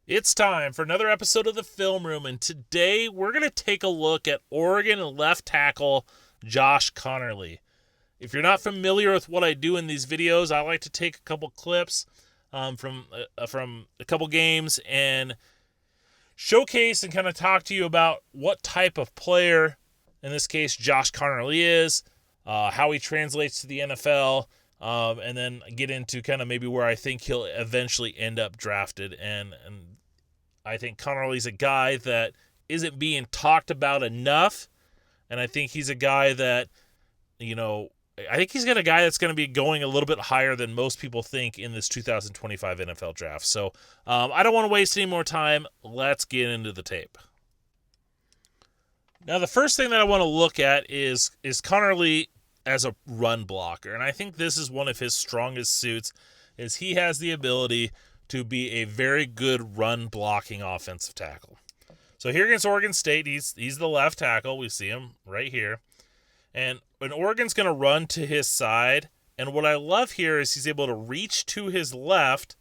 It's time for another episode of the Film Room, and today we're going to take a look at Oregon left tackle Josh Conerly. If you're not familiar with what I do in these videos, I like to take a couple clips from a couple games and showcase and kind of talk to you about what type of player, in this case Josh Conerly is, how he translates to the NFL, and then get into kind of maybe where I think he'll eventually end up drafted. And I think Conerly's a guy that isn't being talked about enough, and I think he's a guy that, I think he's got a guy that's going to be going a little bit higher than most people think in this 2025 NFL draft. So I don't want to waste any more time. Let's get into the tape. Now, the first thing that I want to look at is Conerly as a run blocker, and I think this is one of his strongest suits, is he has the ability to be a very good run-blocking offensive tackle. So here against Oregon State, he's the left tackle. We see him right here. And Oregon's going to run to his side. And what I love here is he's able to reach to his left.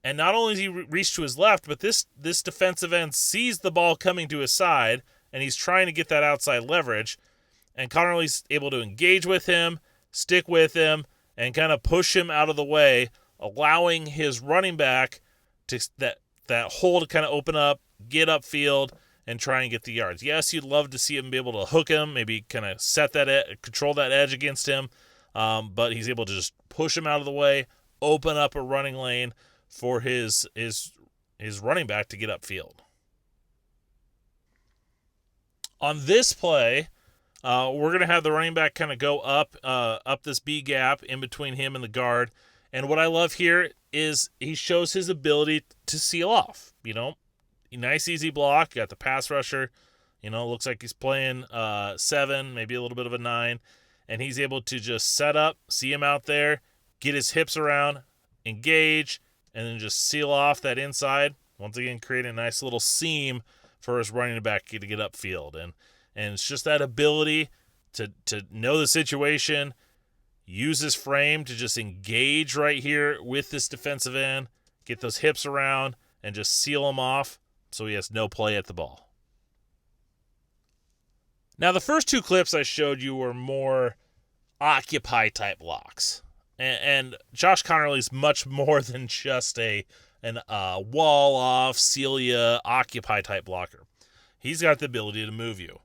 And not only does he reach to his left, but this defensive end sees the ball coming to his side, and he's trying to get that outside leverage. And Conerly's able to engage with him, stick with him, and kind of push him out of the way, allowing his running back to that hole to kind of open up, get upfield, and try and get the yards. Yes, you'd love to see him be able to hook him, maybe kind of control that edge against him, but he's able to just push him out of the way, open up a running lane for his running back to get upfield. On this play, we're going to have the running back kind of go up this B gap in between him and the guard. And what I love here is he shows his ability to seal off. Nice easy block. Got the pass rusher. Looks like he's playing 7, maybe a little bit of a 9. And he's able to just set up, see him out there, get his hips around, engage, and then just seal off that inside. Once again, create a nice little seam for his running back to get upfield. And it's just that ability to know the situation, use his frame to just engage right here with this defensive end, get those hips around, and just seal him off so he has no play at the ball. Now, the first two clips I showed you were more occupy-type blocks. And Josh Conerly is much more than just an wall-off, seal-ya, occupy-type blocker. He's got the ability to move you.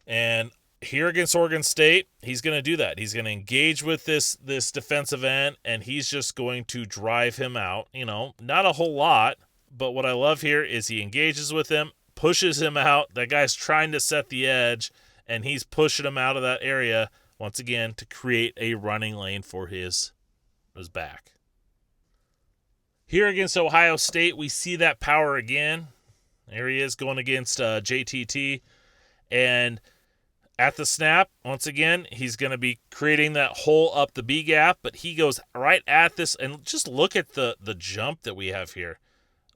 And here against Oregon State, he's going to do that. He's going to engage with this defensive end, and he's just going to drive him out. Not a whole lot, but what I love here is he engages with him, pushes him out. That guy's trying to set the edge, and he's pushing him out of that area, once again, to create a running lane for his back. Here against Ohio State, we see that power again. There he is going against JTT, and at the snap, once again, he's going to be creating that hole up the B gap, but he goes right at this, and just look at the jump that we have here.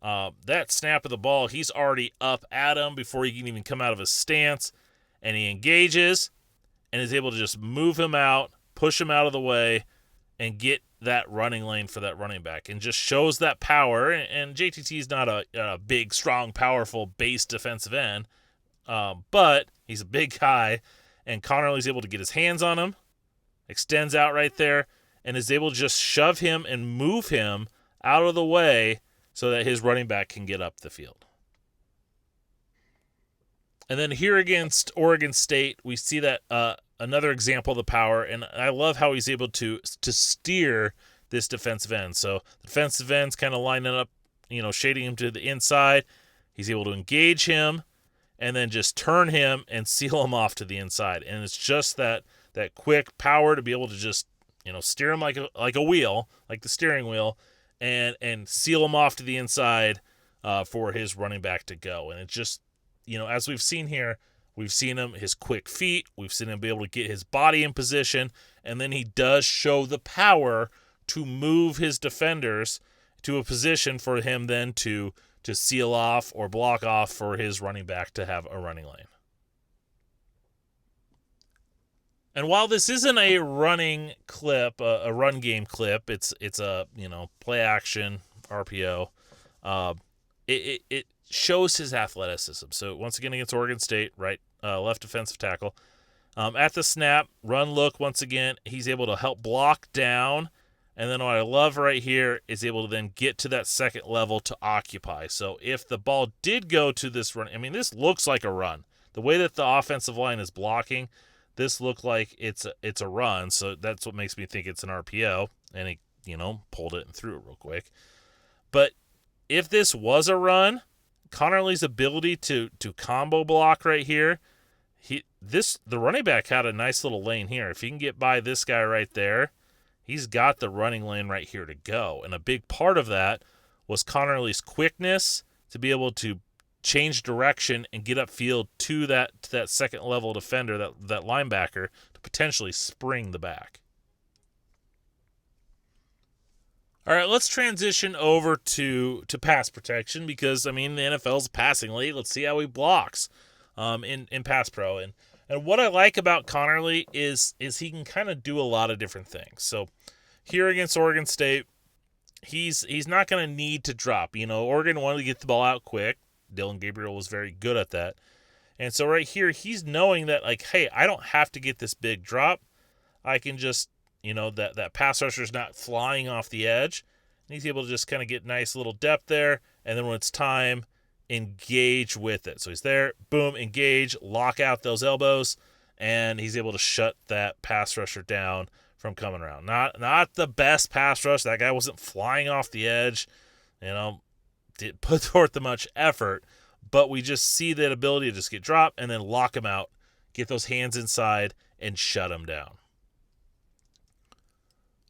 That snap of the ball, he's already up at him before he can even come out of his stance, and he engages and is able to just move him out, push him out of the way, and get that running lane for that running back, and just shows that power. And JTT is not a big, strong, powerful base defensive end, but he's a big guy, and Conerly's able to get his hands on him, extends out right there, and is able to just shove him and move him out of the way so that his running back can get up the field. And then here against Oregon State, we see that another example of the power, and I love how he's able to steer this defensive end. So the defensive end's kind of lining up, shading him to the inside. He's able to engage him, and then just turn him and seal him off to the inside. And it's just that quick power to be able to just, steer him like a wheel, like the steering wheel, and seal him off to the inside for his running back to go. And it's just, as we've seen here, we've seen his quick feet, we've seen him be able to get his body in position, and then he does show the power to move his defenders to a position for him then to seal off or block off for his running back to have a running lane. And while this isn't a running clip, a run game clip, it's a play action RPO. It shows his athleticism. So once again against Oregon State, right, left defensive tackle. At the snap, run look, once again, he's able to help block down. And then what I love right here is able to then get to that second level to occupy. So if the ball did go to this run, I mean, this looks like a run. The way that the offensive line is blocking, this looked like it's a run. So that's what makes me think it's an RPO. And he, pulled it and threw it real quick. But if this was a run, Conerly's ability to combo block right here, the running back had a nice little lane here. If he can get by this guy right there, he's got the running lane right here to go. And a big part of that was Conerly's quickness to be able to change direction and get upfield to that second level defender, that linebacker, to potentially spring the back. All right, let's transition over to pass protection because, the NFL's a passing league. Let's see how he blocks in pass pro. And what I like about Conerly is he can kind of do a lot of different things. So here against Oregon State, he's not going to need to drop. Oregon wanted to get the ball out quick. Dillon Gabriel was very good at that. And so right here, he's knowing that, hey, I don't have to get this big drop. I can just, that pass rusher's not flying off the edge. And he's able to just kind of get nice little depth there. And then when it's time, engage with it. So he's there, boom, engage, lock out those elbows, and he's able to shut that pass rusher down from coming around. Not the best pass rush. That guy wasn't flying off the edge, didn't put forth the much effort, but we just see that ability to just get dropped and then lock him out, get those hands inside, and shut him down.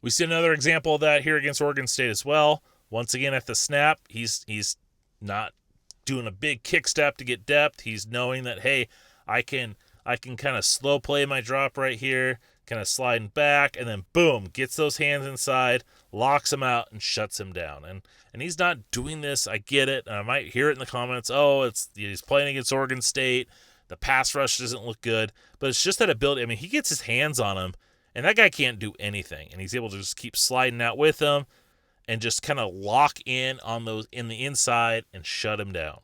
We see another example of that here against Oregon State as well. Once again, at the snap, he's not doing a big kick step to get depth. He's knowing that, hey, I can kind of slow play my drop right here, kind of sliding back, and then boom, gets those hands inside, locks him out, and shuts him down. And he's not doing this. I get it. And I might hear it in the comments. Oh, he's playing against Oregon State. The pass rush doesn't look good. But it's just that ability. He gets his hands on him, and that guy can't do anything. And he's able to just keep sliding out with him and just kind of lock in on those in the inside and shut him down.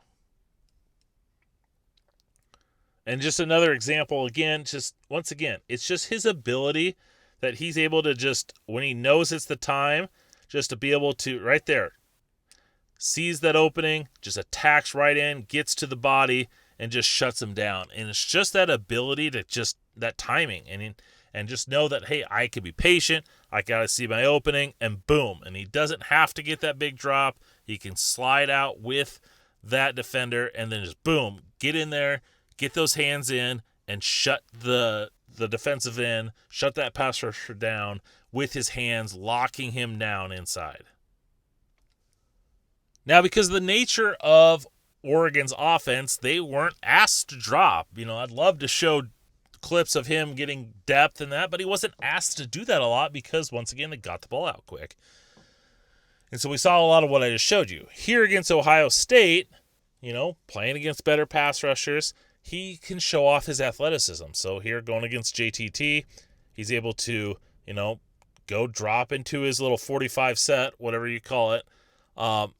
And just another example, again, once again, it's just his ability that he's able to just, when he knows it's the time, just to be able to, right there, sees that opening, just attacks right in, gets to the body, and just shuts him down. And it's just that ability to just, that timing, and just know that, hey, I can be patient, I got to see my opening, and boom. And he doesn't have to get that big drop. He can slide out with that defender, and then just boom, get in there, get those hands in, and shut the defensive end, shut that pass rusher down with his hands, locking him down inside. Now, because of the nature of Oregon's offense, they weren't asked to drop. I'd love to show clips of him getting depth and that, but he wasn't asked to do that a lot because, once again, they got the ball out quick. And so we saw a lot of what I just showed you. Here against Ohio State, playing against better pass rushers, he can show off his athleticism. So here, going against JTT, he's able to, go drop into his little 45 set, whatever you call it,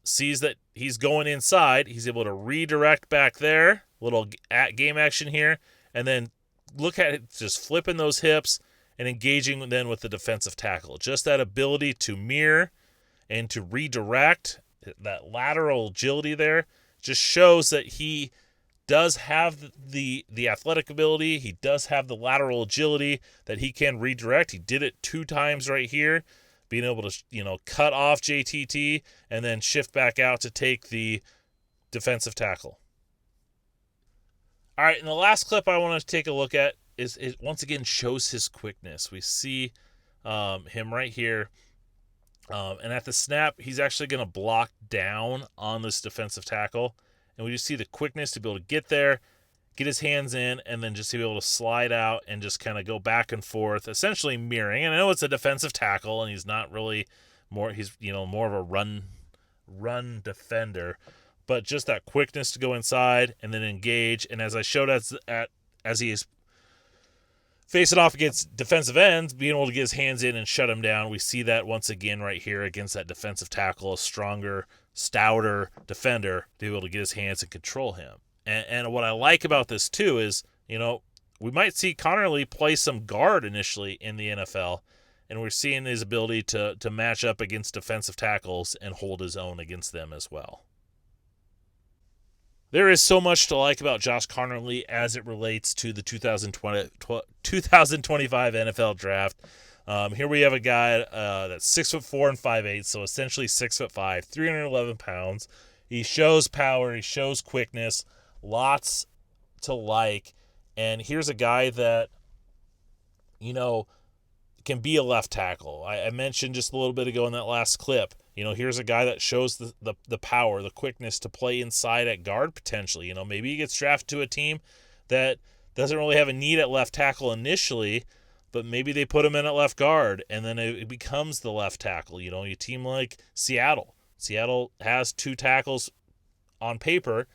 sees that he's going inside. He's able to redirect back there, little game action here, and then look at it, just flipping those hips and engaging then with the defensive tackle. Just that ability to mirror and to redirect, that lateral agility there, just shows that he does have the athletic ability. He does have the lateral agility that he can redirect. He did it 2 times right here, being able to, cut off JTT and then shift back out to take the defensive tackle. All right, and the last clip I want to take a look at is it once again shows his quickness. We see him right here. And at the snap, he's actually going to block down on this defensive tackle. And we just see the quickness to be able to get there, get his hands in, and then just to be able to slide out and just kind of go back and forth, essentially mirroring. And I know it's a defensive tackle, and he's not really he's more of a run defender, but just that quickness to go inside and then engage. And as I showed as he is facing off against defensive ends, being able to get his hands in and shut him down. We see that once again right here against that defensive tackle, a stronger, stouter defender to be able to get his hands and control him. And what I like about this too is, we might see Conerly play some guard initially in the NFL, and we're seeing his ability to match up against defensive tackles and hold his own against them as well. There is so much to like about Josh Conerly as it relates to the 2025 NFL Draft. Here we have a guy that's 6'4" and 5'8", so essentially 6'5", 311 pounds. He shows power, he shows quickness, lots to like. And here's a guy that, can be a left tackle. I mentioned just a little bit ago in that last clip, here's a guy that shows the power, the quickness to play inside at guard potentially. Maybe he gets drafted to a team that doesn't really have a need at left tackle initially, but maybe they put him in at left guard, and then it becomes the left tackle. A team like Seattle. Seattle has 2 tackles on paper,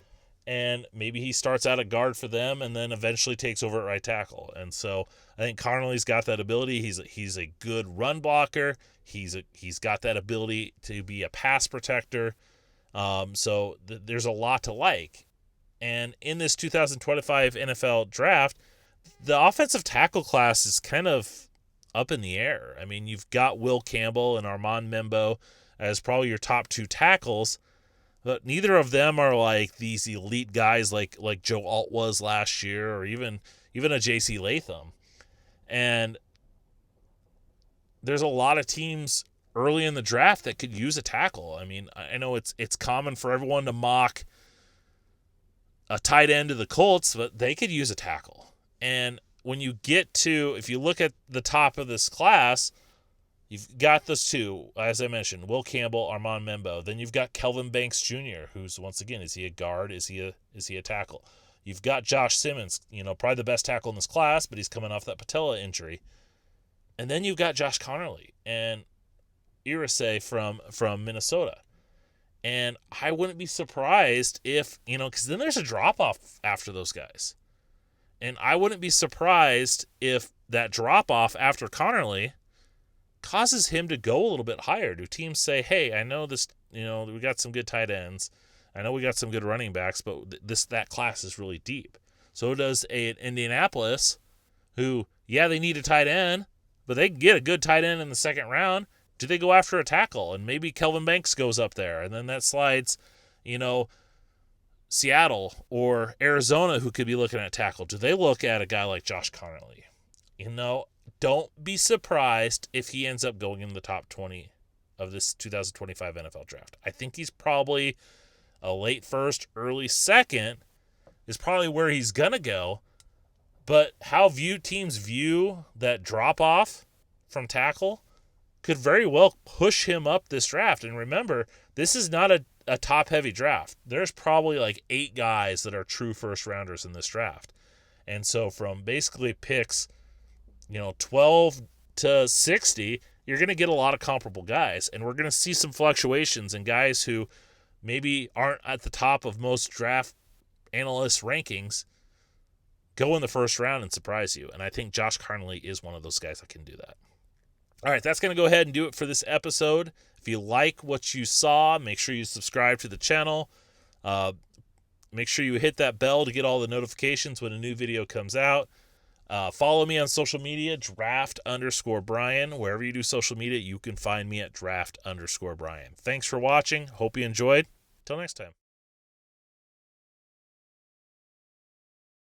and maybe he starts out at guard for them and then eventually takes over at right tackle. And so I think Conerly's got that ability. He's a good run blocker. He's got that ability to be a pass protector. So there's a lot to like. And in this 2025 NFL Draft, the offensive tackle class is kind of up in the air. I mean, you've got Will Campbell and Armand Membo as probably your top 2 tackles, but neither of them are like these elite guys like Joe Alt was last year, or even a J.C. Latham. And there's a lot of teams early in the draft that could use a tackle. I mean, I know it's common for everyone to mock a tight end to the Colts, but they could use a tackle. And when you get to, if you look at the top of this class, you've got those 2, as I mentioned, Will Campbell, Armand Membo. Then you've got Kelvin Banks Jr., who's, once again, is he a guard? Is he a tackle? You've got Josh Simmons, probably the best tackle in this class, but he's coming off that patella injury. And then you've got Josh Conerly and Irisay from Minnesota. And I wouldn't be surprised if, because then there's a drop-off after those guys. And I wouldn't be surprised if that drop-off after Conerly causes him to go a little bit higher. Do teams say, hey, I know this, we got some good tight ends. I know we got some good running backs, but that class is really deep. So does an Indianapolis, who, they need a tight end, but they can get a good tight end in the second round. Do they go after a tackle? And maybe Kelvin Banks goes up there, and then that slides, Seattle or Arizona, who could be looking at tackle. Do they look at a guy like Josh Conerly? Don't be surprised if he ends up going in the top 20 of this 2025 NFL Draft. I think he's probably a late first, early second is probably where he's going to go. But how teams view that drop-off from tackle could very well push him up this draft. And remember, this is not a top-heavy draft. There's probably like 8 guys that are true first-rounders in this draft. And so from basically picks 12 to 60, you're going to get a lot of comparable guys. And we're going to see some fluctuations in guys who maybe aren't at the top of most draft analysts' rankings go in the first round and surprise you. And I think Josh Conerly is one of those guys that can do that. All right, that's going to go ahead and do it for this episode. If you like what you saw, make sure you subscribe to the channel. Make sure you hit that bell to get all the notifications when a new video comes out. Follow me on social media, draft_Brian. Wherever you do social media, you can find me at draft_Brian. Thanks for watching. Hope you enjoyed. Till next time.